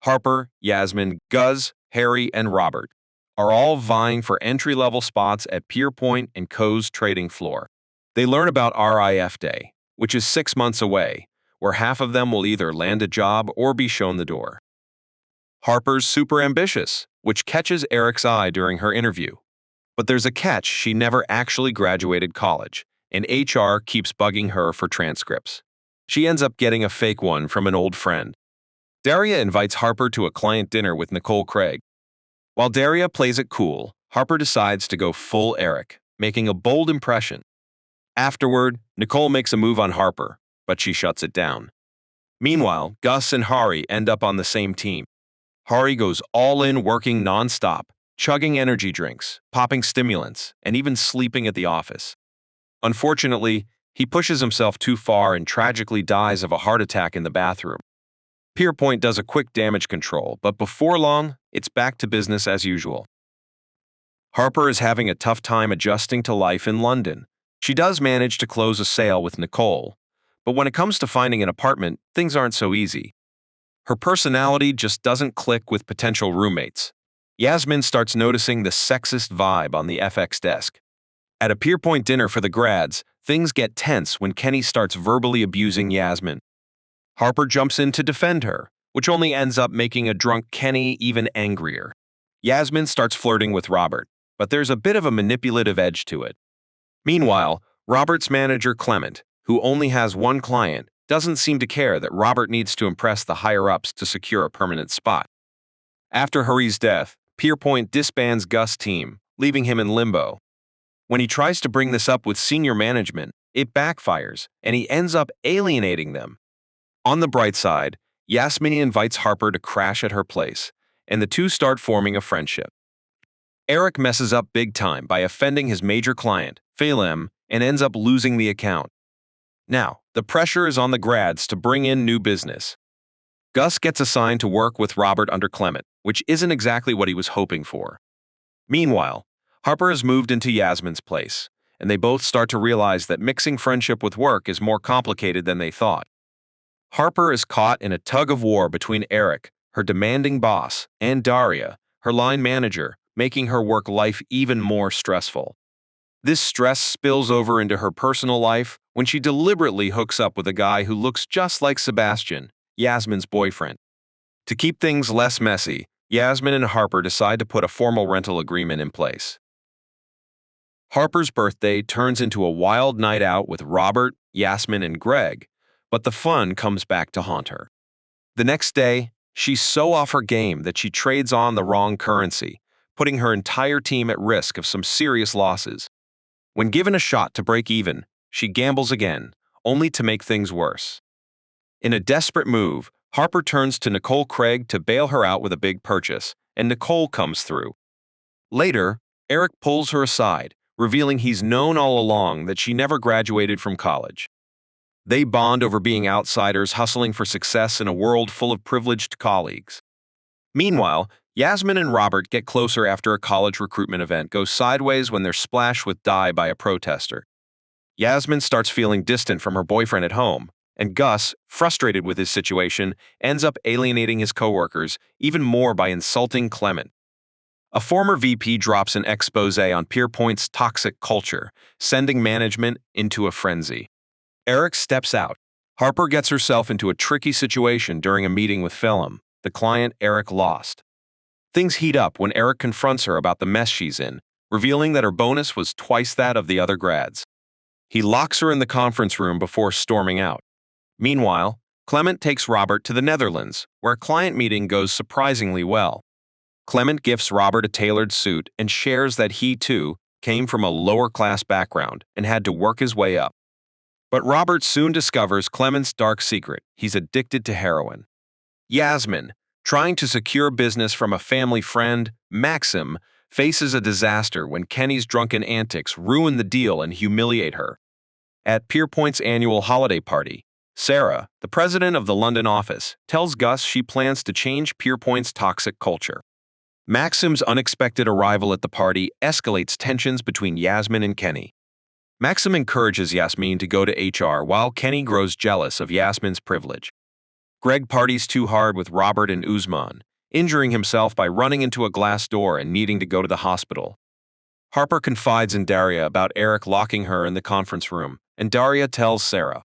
Harper, Yasmin, Guz, Harry, and Robert are all vying for entry-level spots at Pierpoint and Co.'s trading floor. They learn about RIF Day, which is 6 months away, where half of them will either land a job or be shown the door. Harper's super ambitious, which catches Eric's eye during her interview. But there's a catch: she never actually graduated college, and HR keeps bugging her for transcripts. She ends up getting a fake one from an old friend. Daria invites Harper to a client dinner with Nicole Craig. While Daria plays it cool, Harper decides to go full Eric, making a bold impression. Afterward, Nicole makes a move on Harper, but she shuts it down. Meanwhile, Gus and Hari end up on the same team. Hari goes all in, working non-stop, chugging energy drinks, popping stimulants, and even sleeping at the office. Unfortunately, he pushes himself too far and tragically dies of a heart attack in the bathroom. Pierpoint does a quick damage control, but before long, it's back to business as usual. Harper is having a tough time adjusting to life in London. She does manage to close a sale with Nicole, but when it comes to finding an apartment, things aren't so easy. Her personality just doesn't click with potential roommates. Yasmin starts noticing the sexist vibe on the FX desk. At a Pierpoint dinner for the grads, things get tense when Kenny starts verbally abusing Yasmin. Harper jumps in to defend her, which only ends up making a drunk Kenny even angrier. Yasmin starts flirting with Robert, but there's a bit of a manipulative edge to it. Meanwhile, Robert's manager Clement, who only has one client, doesn't seem to care that Robert needs to impress the higher-ups to secure a permanent spot. After Hari's death, Pierpoint disbands Gus' team, leaving him in limbo. When he tries to bring this up with senior management, it backfires, and he ends up alienating them. On the bright side, Yasmin invites Harper to crash at her place, and the two start forming a friendship. Eric messes up big time by offending his major client, Phelim, and ends up losing the account. Now, the pressure is on the grads to bring in new business. Gus gets assigned to work with Robert under Clement, which isn't exactly what he was hoping for. Meanwhile, Harper has moved into Yasmin's place, and they both start to realize that mixing friendship with work is more complicated than they thought. Harper is caught in a tug-of-war between Eric, her demanding boss, and Daria, her line manager, making her work life even more stressful. This stress spills over into her personal life when she deliberately hooks up with a guy who looks just like Sebastian, Yasmin's boyfriend. To keep things less messy, Yasmin and Harper decide to put a formal rental agreement in place. Harper's birthday turns into a wild night out with Robert, Yasmin, and Greg, but the fun comes back to haunt her. The next day, she's so off her game that she trades on the wrong currency, putting her entire team at risk of some serious losses. When given a shot to break even, she gambles again, only to make things worse. In a desperate move, Harper turns to Nicole Craig to bail her out with a big purchase, and Nicole comes through. Later, Eric pulls her aside, revealing he's known all along that she never graduated from college. They bond over being outsiders hustling for success in a world full of privileged colleagues. Meanwhile, Yasmin and Robert get closer after a college recruitment event goes sideways when they're splashed with dye by a protester. Yasmin starts feeling distant from her boyfriend at home, and Gus, frustrated with his situation, ends up alienating his coworkers even more by insulting Clement. A former VP drops an expose on Pierpoint's toxic culture, sending management into a frenzy. Eric steps out. Harper gets herself into a tricky situation during a meeting with Phelim, the client Eric lost. Things heat up when Eric confronts her about the mess she's in, revealing that her bonus was twice that of the other grads. He locks her in the conference room before storming out. Meanwhile, Clement takes Robert to the Netherlands, where a client meeting goes surprisingly well. Clement gifts Robert a tailored suit and shares that he, too, came from a lower-class background and had to work his way up. But Robert soon discovers Clement's dark secret: he's addicted to heroin. Yasmin, trying to secure business from a family friend, Maxim, faces a disaster when Kenny's drunken antics ruin the deal and humiliate her. At Pierpoint's annual holiday party, Sarah, the president of the London office, tells Gus she plans to change Pierpoint's toxic culture. Maxim's unexpected arrival at the party escalates tensions between Yasmin and Kenny. Maxim encourages Yasmin to go to HR while Kenny grows jealous of Yasmin's privilege. Greg parties too hard with Robert and Usman, injuring himself by running into a glass door and needing to go to the hospital. Harper confides in Daria about Eric locking her in the conference room, and Daria tells Sarah.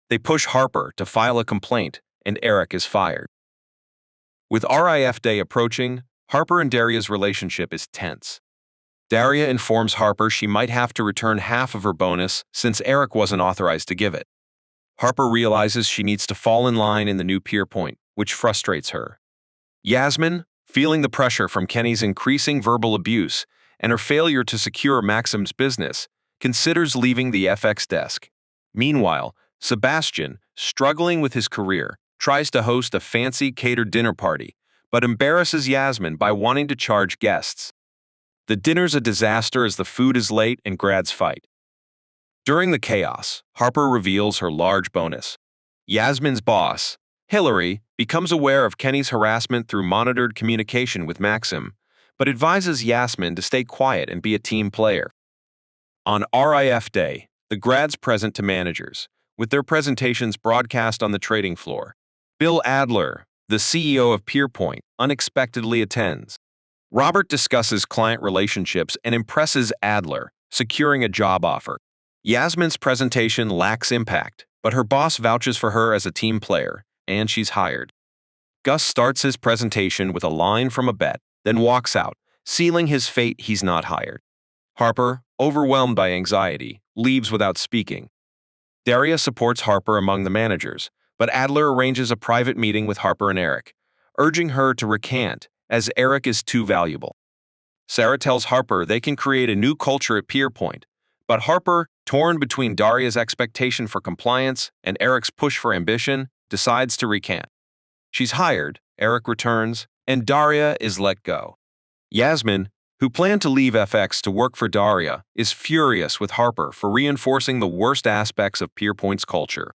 They push Harper to file a complaint, and Eric is fired. With RIF Day approaching, Harper and Daria's relationship is tense. Daria informs Harper she might have to return half of her bonus since Eric wasn't authorized to give it. Harper realizes she needs to fall in line in the new Pierpoint, which frustrates her. Yasmin, feeling the pressure from Kenny's increasing verbal abuse and her failure to secure Maxim's business, considers leaving the FX desk. Meanwhile, Sebastian, struggling with his career, tries to host a fancy catered dinner party, but embarrasses Yasmin by wanting to charge guests. The dinner's a disaster as the food is late and grads fight. During the chaos, Harper reveals her large bonus. Yasmin's boss, Hillary, becomes aware of Kenny's harassment through monitored communication with Maxim, but advises Yasmin to stay quiet and be a team player. On RIF Day, the grads present to managers, with their presentations broadcast on the trading floor. Bill Adler, the CEO of Pierpoint, unexpectedly attends. Robert discusses client relationships and impresses Adler, securing a job offer. Yasmin's presentation lacks impact, but her boss vouches for her as a team player, and she's hired. Gus starts his presentation with a line from a bet, then walks out, sealing his fate he's not hired. Harper, overwhelmed by anxiety, leaves without speaking. Daria supports Harper among the managers, but Adler arranges a private meeting with Harper and Eric, urging her to recant, as Eric is too valuable. Sarah tells Harper they can create a new culture at Pierpoint, but Harper, torn between Daria's expectation for compliance and Eric's push for ambition, decides to recant. She's hired, Eric returns, and Daria is let go. Yasmin, who planned to leave FX to work for Daria, is furious with Harper for reinforcing the worst aspects of Pierpoint's culture.